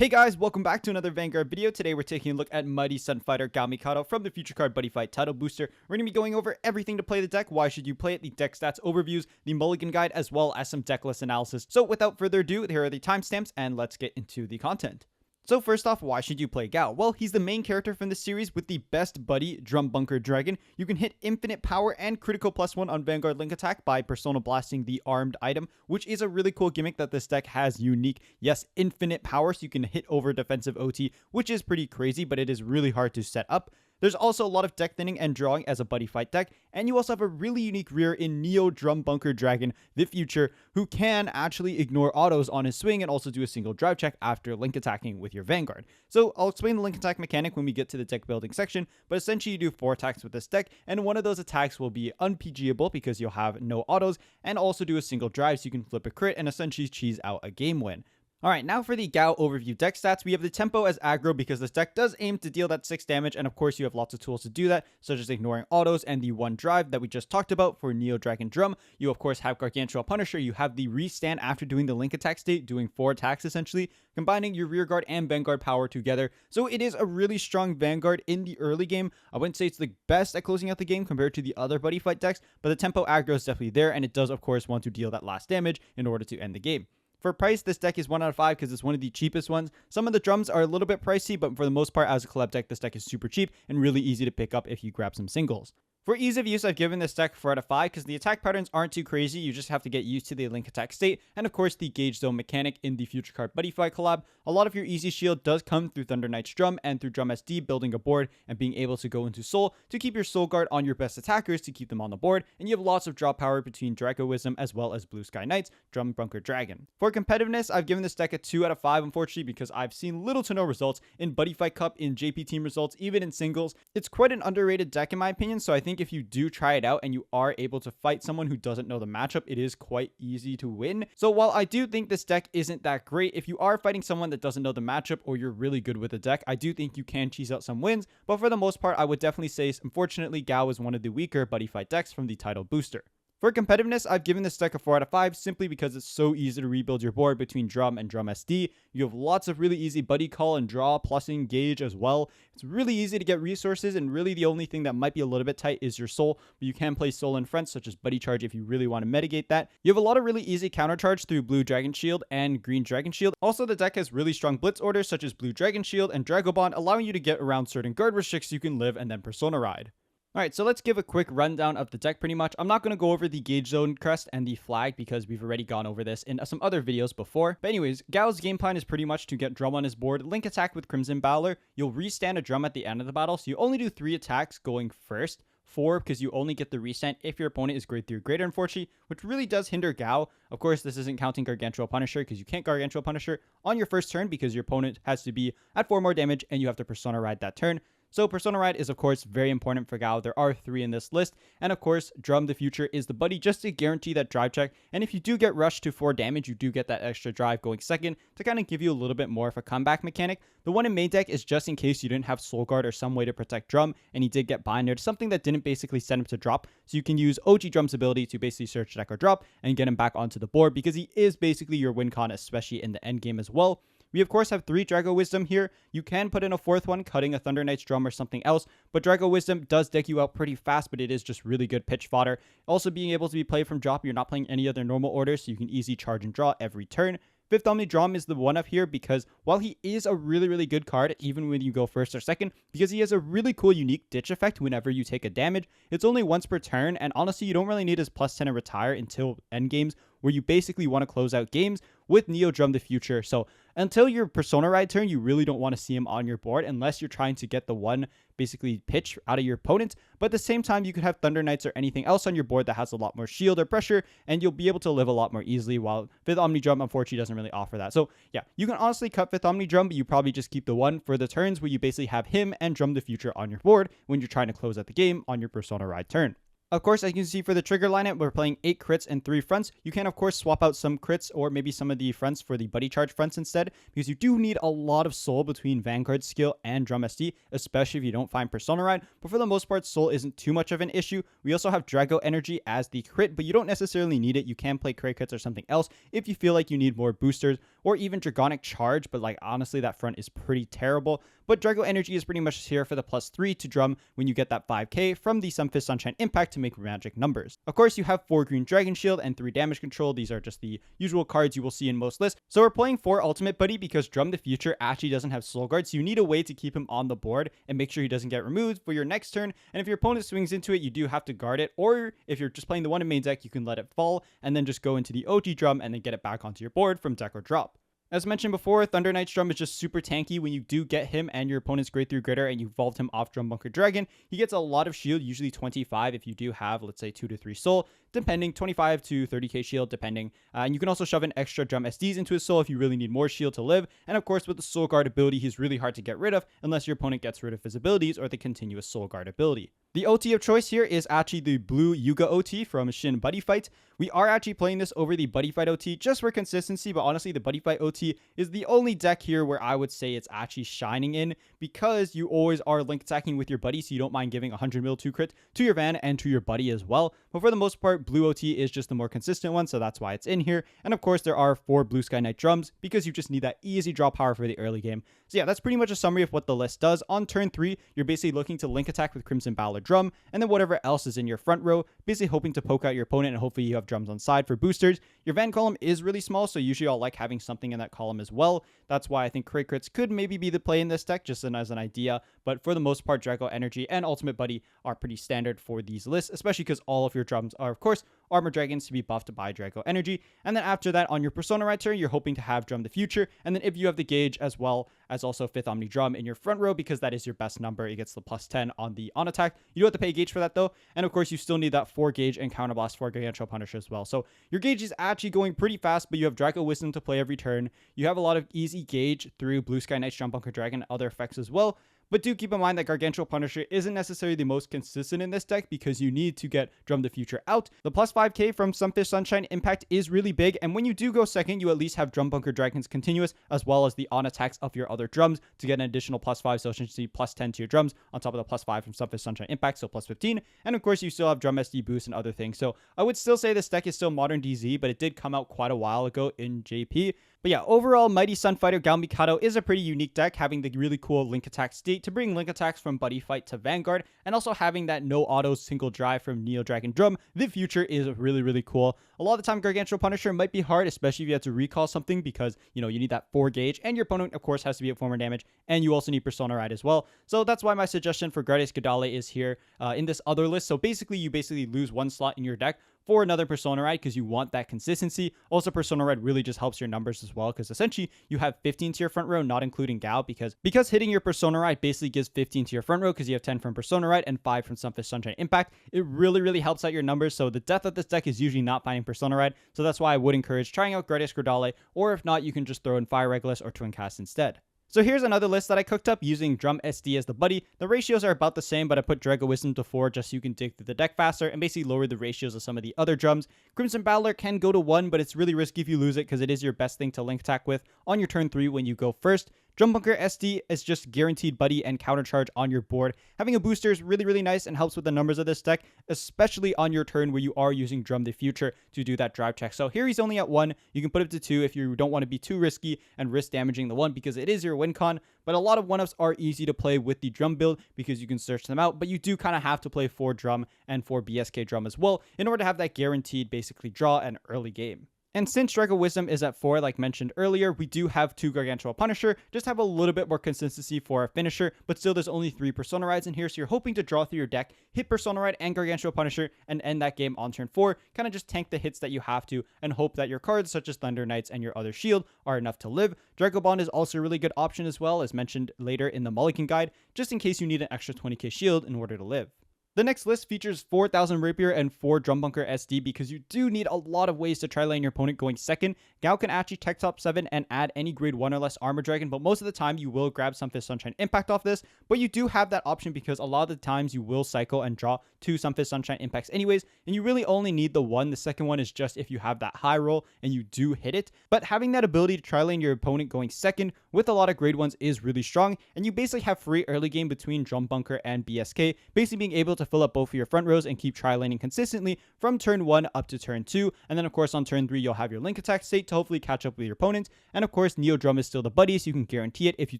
Hey guys, welcome back to another Vanguard video. Today we're taking a look at Mighty Sun Fighter Gao Mikado from the Future Card Buddyfight title booster. We're going to be going over everything to play the deck, why should you play it, the deck stats overviews, the Mulligan guide, as well as some deck list analysis. So without further ado, here are the timestamps and let's get into the content. So first off, why should you play Gao? Well, he's the main character from the series with the best buddy, Drum Bunker Dragon. You can hit infinite power and critical +1 on Vanguard Link Attack by persona blasting the armed item, which is a really cool gimmick that this deck has unique. Yes, infinite power, so you can hit over defensive OT, which is pretty crazy, but it is really hard to set up. There's also a lot of deck thinning and drawing as a buddy fight deck, and you also have a really unique rear in Neo Drum Bunker Dragon, the Future, who can actually ignore autos on his swing and also do a single drive check after link attacking with your Vanguard. So I'll explain the link attack mechanic when we get to the deck building section, but essentially you do 4 attacks with this deck, and one of those attacks will be unPGable because you'll have no autos, and also do a single drive so you can flip a crit and essentially cheese out a game win. Alright, now for the Gao overview deck stats, we have the tempo as aggro because this deck does aim to deal that 6 damage, and of course you have lots of tools to do that, such as ignoring autos and the 1 drive that we just talked about for Neo Dragon Drum. You of course have Gargantua Punisher, you have the restand after doing the link attack state, doing 4 attacks essentially, combining your rear guard and Vanguard power together. So it is a really strong Vanguard in the early game. I wouldn't say it's the best at closing out the game compared to the other buddy fight decks, but the tempo aggro is definitely there, and it does of course want to deal that last damage in order to end the game. For price, this deck is 1 out of 5 because it's one of the cheapest ones. Some of the drums are a little bit pricey, but for the most part, as a collab deck, this deck is super cheap and really easy to pick up if you grab some singles. For ease of use, I've given this deck 4 out of 5 because the attack patterns aren't too crazy. You just have to get used to the link attack state and of course the gauge zone mechanic in the Future Card Buddyfight collab. A lot of your easy shield does come through Thunder Knight's Drum and through Drum SD, building a board and being able to go into Soul to keep your Soul Guard on your best attackers to keep them on the board, and you have lots of draw power between Draco Wisdom as well as Blue Sky Knights, Drum Bunker Dragon. For competitiveness, I've given this deck a 2 out of 5 unfortunately because I've seen little to no results in Buddyfight Cup, in JP team results, even in singles. It's quite an underrated deck in my opinion, so I think if you do try it out and you are able to fight someone who doesn't know the matchup, it is quite easy to win. So while I do think this deck isn't that great, if you are fighting someone that doesn't know the matchup or you're really good with the deck, I do think you can cheese out some wins, but for the most part, I would definitely say, unfortunately, Gao is one of the weaker buddy fight decks from the title booster. For competitiveness, I've given this deck a 4 out of 5 simply because it's so easy to rebuild your board between Drum and Drum SD. You have lots of really easy buddy call and draw, plus engage as well. It's really easy to get resources, and really the only thing that might be a little bit tight is your soul, but you can play soul in front, such as buddy charge if you really want to mitigate that. You have a lot of really easy counter charge through Blue Dragon Shield and Green Dragon Shield. Also, the deck has really strong blitz orders such as Blue Dragon Shield and Dragobond, allowing you to get around certain guard restrictions you can live and then persona ride. Alright, so let's give a quick rundown of the deck pretty much. I'm not going to go over the gauge zone crest and the flag because we've already gone over this in some other videos before. But anyways, Gao's game plan is pretty much to get Drum on his board, link attack with Crimson Battler. You'll restand a Drum at the end of the battle, so you only do 3 attacks going first. 4 because you only get the restand if your opponent is grade 3 or greater, unfortunately, which really does hinder Gao. Of course, this isn't counting Gargantua Punisher because you can't Gargantua Punisher on your first turn because your opponent has to be at 4 more damage and you have to persona ride that turn. So persona ride is of course very important for Gao. There are 3 in this list, and of course Drum the Future is the buddy just to guarantee that drive check, and if you do get rushed to 4 damage, you do get that extra drive going second to kind of give you a little bit more of a comeback mechanic. The one in main deck is just in case you didn't have Soul Guard or some way to protect Drum and he did get bindered, something that didn't basically send him to drop, so you can use OG Drum's ability to basically search deck or drop and get him back onto the board because he is basically your win con, especially in the end game as well. We of course have 3 Draco Wisdom here. You can put in a 4th one, cutting a Thunder Knight's Drum or something else, but Draco Wisdom does deck you out pretty fast, but it is just really good pitch fodder. Also being able to be played from drop, you're not playing any other normal orders, so you can easily charge and draw every turn. 5th Omni Drum is the one up here because while he is a really good card, even when you go first or second, because he has a really cool unique ditch effect whenever you take a damage, it's only once per turn, and honestly you don't really need his +10 and retire until end games, where you basically want to close out games with Neo Drum the Future. So until your persona ride turn, you really don't want to see him on your board unless you're trying to get the one basically pitch out of your opponent. But at the same time, you could have Thunder Knights or anything else on your board that has a lot more shield or pressure, and you'll be able to live a lot more easily, while 5th Omni Drum unfortunately doesn't really offer that. So yeah, you can honestly cut 5th Omni Drum, but you probably just keep the one for the turns where you basically have him and Drum the Future on your board when you're trying to close out the game on your persona ride turn. Of course, as you can see for the trigger lineup, we're playing 8 crits and 3 fronts. You can, of course, swap out some crits or maybe some of the fronts for the buddy charge fronts instead, because you do need a lot of soul between Vanguard skill and Drum SD, especially if you don't find Persona Ride. But for the most part, soul isn't too much of an issue. We also have Drago Energy as the crit, but you don't necessarily need it. You can play crit crits or something else if you feel like you need more boosters, or even Dragonic Charge, but like honestly, that front is pretty terrible. But Drago Energy is pretty much here for the +3 to drum when you get that 5k from the Sunfist Sunshine Impact to make magic numbers. Of course, you have 4 green Dragon Shield and 3 damage control. These are just the usual cards you will see in most lists. So we're playing 4 Ultimate Buddy because Drum the Future actually doesn't have Soul Guard, so you need a way to keep him on the board and make sure he doesn't get removed for your next turn. And if your opponent swings into it, you do have to guard it, or if you're just playing the one in main deck, you can let it fall and then just go into the OG Drum and then get it back onto your board from deck or drop. As mentioned before, Thunder Knight's Drum is just super tanky. When you do get him and your opponent's Grade 3 Gritter and you vault him off Drum Bunker Dragon, he gets a lot of shield, usually 25 if you do have, let's say, 2 to 3 soul, depending, 25 to 30k shield, depending. And you can also shove in extra Drum SDs into his soul if you really need more shield to live. And of course, with the Soul Guard ability, he's really hard to get rid of unless your opponent gets rid of his abilities or the continuous Soul Guard ability. The OT of choice here is actually the blue Yuga OT from Shin Buddyfight. We are actually playing this over the Buddyfight OT just for consistency, but honestly, the Buddyfight OT is the only deck here where I would say it's actually shining in, because you always are link attacking with your buddy, so you don't mind giving 100 mil 2 crit to your Van and to your buddy as well. But for the most part, blue OT is just the more consistent one, so that's why it's in here. And of course, there are 4 Blue Sky Night drums because you just need that easy draw power for the early game. So yeah, that's pretty much a summary of what the list does. On turn 3, you're basically looking to link attack with Crimson Ballad Drum, and then whatever else is in your front row, basically hoping to poke out your opponent, and hopefully you have drums on side for boosters. Your Van column is really small, so usually I'll like having something in that column as well. That's why I think crit crits could maybe be the play in this deck, just as an idea. But for the most part, Drago Energy and Ultimate Buddy are pretty standard for these lists, especially because all of your drums are, of course, Armor Dragons to be buffed by Drago Energy. And then after that, on your Persona Ride turn, you're hoping to have Drum the Future. And then if you have the gauge, as well as also 5th Omni Drum in your front row, because that is your best number, it gets the +10 on the on attack. You do have to pay gauge for that though. And of course, you still need that 4 gauge and counterblast for Gargantua Punisher as well. So your gauge is actually going pretty fast, but you have Draco Wisdom to play every turn. You have a lot of easy gauge through Blue Sky Night, Drum Bunker Dragon, and other effects as well. But do keep in mind that Gargantua Punisher isn't necessarily the most consistent in this deck, because you need to get Drum the Future out. The +5k from Sunfist Sunshine Impact is really big, and when you do go second, you at least have Drum Bunker Dragons continuous, as well as the on attacks of your other drums to get an additional +5, so essentially +10 to your drums, on top of the +5 from Sunfist Sunshine Impact, so +15. And of course, you still have Drum SD boost and other things. So I would still say this deck is still modern DZ, but it did come out quite a while ago in JP. But yeah, overall, Mighty Sunfighter Gao Mikado is a pretty unique deck, having the really cool Link Attack state to bring Link Attacks from Buddyfight to Vanguard, and also having that no auto single drive from Neo Dragon Drum. The future is really cool. A lot of the time, Gargantua Punisher might be hard, especially if you have to recall something, because, you know, you need that 4 gauge, and your opponent, of course, has to be at former damage, and you also need Persona Ride as well. So that's why my suggestion for Gradius Godale is here in this other list. So basically, you lose 1 slot in your deck for another Persona Ride, because you want that consistency. Also, Persona Ride really just helps your numbers as well, because essentially you have 15 to your front row, not including Gao, because hitting your Persona Ride basically gives 15 to your front row, because you have 10 from Persona Ride and 5 from Sunfist Sunshine Impact. It really helps out your numbers. So the death of this deck is usually not finding Persona Ride, so that's why I would encourage trying out Gradius Godale, or if not, you can just throw in Fire Regulus or Twin Cast instead. So here's another list that I cooked up using Drum SD as the buddy. The ratios are about the same, but I put Drago Wisdom to 4 just so you can dig through the deck faster and basically lower the ratios of some of the other drums. Crimson Battler can go to 1, but it's really risky if you lose it, because it is your best thing to link attack with on your turn 3 when you go first. Drum Bunker SD is just guaranteed buddy and counter charge on your board. Having a booster is really nice and helps with the numbers of this deck, especially on your turn where you are using Drum the Future to do that drive check. So here he's only at 1. You can put it to 2 if you don't want to be too risky and risk damaging the 1, because it is your win con. But a lot of 1-ups are easy to play with the drum build because you can search them out, but you do kind of have to play 4 drum and 4 BSK drum as well in order to have that guaranteed basically draw an early game. And since Drago Wisdom is at 4, like mentioned earlier, we do have 2 Gargantua Punisher, just have a little bit more consistency for a finisher, but still there's only 3 Persona Rides in here, so you're hoping to draw through your deck, hit Persona Ride and Gargantua Punisher, and end that game on turn 4, kind of just tank the hits that you have to, and hope that your cards, such as Thunder Knights and your other shield, are enough to live. Drago Bond is also a really good option as well, as mentioned later in the Mulligan guide, just in case you need an extra 20k shield in order to live. The next list features 4,000 Rapier and 4 Drum Bunker SD because you do need a lot of ways to try lane your opponent going second. Gao can actually tech top 7 and add any grade 1 or less armor dragon, but most of the time you will grab Sunfist Sunshine Impact off this, but you do have that option because a lot of the times you will cycle and draw 2 Sunfist Sunshine Impacts anyways, and you really only need the one. The second one is just if you have that high roll and you do hit it, but having that ability to try lane your opponent going second with a lot of grade 1s is really strong, and you basically have free early game between Drum Bunker and BSK, basically being able to fill up both of your front rows and keep tri-laning consistently from turn 1 up to turn 2. And then of course on turn 3 you'll have your Link Attack state to hopefully catch up with your opponent. And of course Neo Drum is still the buddy, so you can guarantee it if you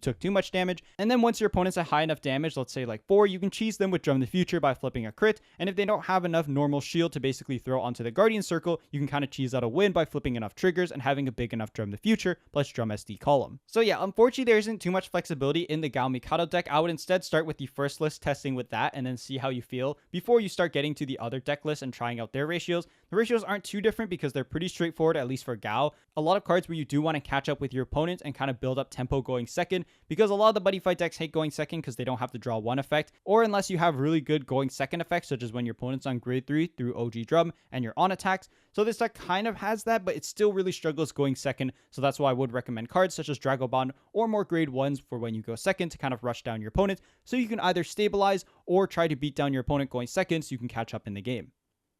took too much damage. And then once your opponent's at high enough damage, let's say like 4, you can cheese them with Drum the Future by flipping a crit. And if they don't have enough normal shield to basically throw onto the Guardian Circle, you can kind of cheese out a win by flipping enough triggers and having a big enough Drum the Future plus Drum SD column. So yeah, unfortunately there isn't too much flexibility in the Gao Mikado deck. I would instead start with the first list testing with that and then see how you feel before you start getting to the other deck lists and trying out their ratios. The ratios aren't too different because they're pretty straightforward, at least for Gao. A lot of cards where you do want to catch up with your opponent and kind of build up tempo going second, because a lot of the buddy fight decks hate going second because they don't have to draw one effect, or unless you have really good going second effects, such as when your opponent's on grade 3 through OG Drum and you're on attacks. So this deck kind of has that, but it still really struggles going second, so that's why I would recommend cards such as Dragobond or more grade 1s for when you go second to kind of rush down your opponent, so you can either stabilize or try to beat down your opponent going second so you can catch up in the game.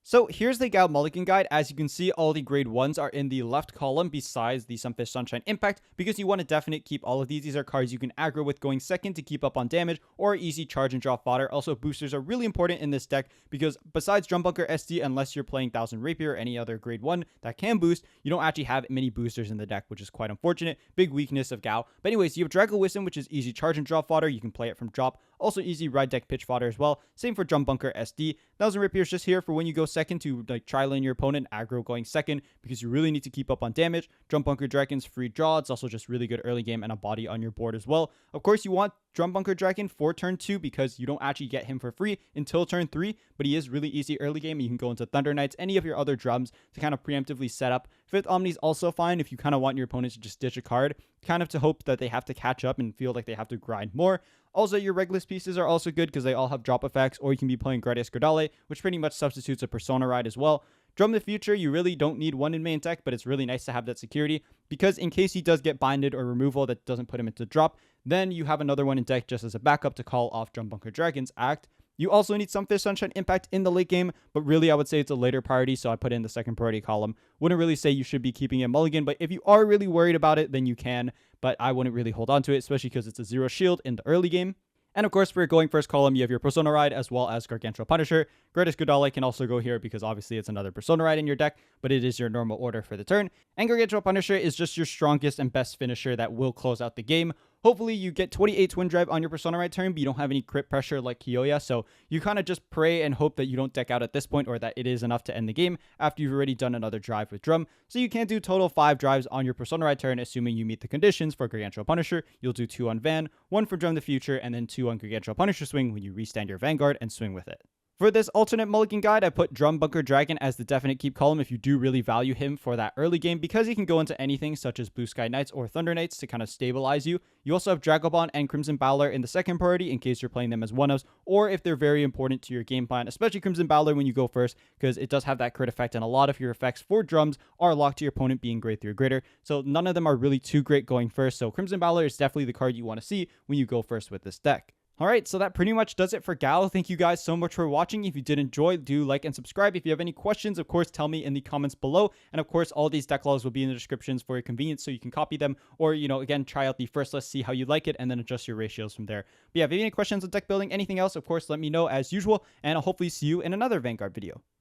So here's the Gao Mulligan guide. As you can see, all the grade 1s are in the left column besides the Sunfist Sunshine Impact, because you want to definitely keep all of these. These are cards you can aggro with going second to keep up on damage or easy charge and draw fodder. Also, boosters are really important in this deck because besides Drum Bunker SD, unless you're playing 1000 Rapier or any other grade 1 that can boost, you don't actually have many boosters in the deck, which is quite unfortunate. Big weakness of Gao. But anyways, you have Drago Wisdom, which is easy charge and draw fodder. You can play it from drop. Also easy ride deck pitch fodder as well. Same for Drum Bunker SD. 1000 Rapier is just here for when you go second to like try lane your opponent, aggro going second, because you really need to keep up on damage. Drum Bunker Dragon's free draw. It's also just really good early game and a body on your board as well. Of course, you want Drum Bunker Dragon for turn 2 because you don't actually get him for free until turn 3, but he is really easy early game. You can go into Thunder Knights, any of your other drums to kind of preemptively set up. Fifth Omni is also fine if you kind of want your opponent to just ditch a card, kind of to hope that they have to catch up and feel like they have to grind more. Also, your Regulus pieces are also good because they all have drop effects, or you can be playing Gradius Gradale, which pretty much substitutes a Persona Ride as well. Drum the Future, you really don't need one in main deck, but it's really nice to have that security because in case he does get binded or removal that doesn't put him into drop, then you have another one in deck just as a backup to call off Drum Bunker Dragon's act. You also need Sunfist Sunshine Impact in the late game, but really I would say it's a later priority, so I put it in the second priority column. Wouldn't really say you should be keeping it Mulligan, but if you are really worried about it, then you can, but I wouldn't really hold on to it, especially because it's a 0 shield in the early game. And of course, for your going first column, you have your Persona Ride as well as Gargantua Punisher. Gradius Gradale can also go here because obviously it's another Persona Ride in your deck, but it is your normal order for the turn. And Gargantua Punisher is just your strongest and best finisher that will close out the game. Hopefully you get 28 Twin Drive on your Persona Ride turn, but you don't have any crit pressure like Kiyoya, so you kind of just pray and hope that you don't deck out at this point or that it is enough to end the game after you've already done another drive with Drum. So you can do total 5 drives on your Persona Ride turn, assuming you meet the conditions for Gargantua Punisher. You'll do 2 on Van, 1 for Drum the Future, and then 2 on Gargantua Punisher swing when you restand your Vanguard and swing with it. For this alternate Mulligan guide, I put Drum Bunker Dragon as the definite keep column if you do really value him for that early game because he can go into anything such as Blue Sky Knights or Thunder Knights to kind of stabilize you. You also have Dragobond and Crimson Bowler in the second priority in case you're playing them as one-ofs or if they're very important to your game plan, especially Crimson Bowler when you go first because it does have that crit effect and a lot of your effects for drums are locked to your opponent being grade 3 or greater. So none of them are really too great going first. So Crimson Bowler is definitely the card you want to see when you go first with this deck. Alright, so that pretty much does it for Gao. Thank you guys so much for watching. If you did enjoy, do like and subscribe. If you have any questions, of course, tell me in the comments below. And of course, all these deck logs will be in the descriptions for your convenience so you can copy them. Or, again, try out the first list, see how you like it, and then adjust your ratios from there. But yeah, if you have any questions on deck building, anything else, of course, let me know as usual. And I'll hopefully see you in another Vanguard video.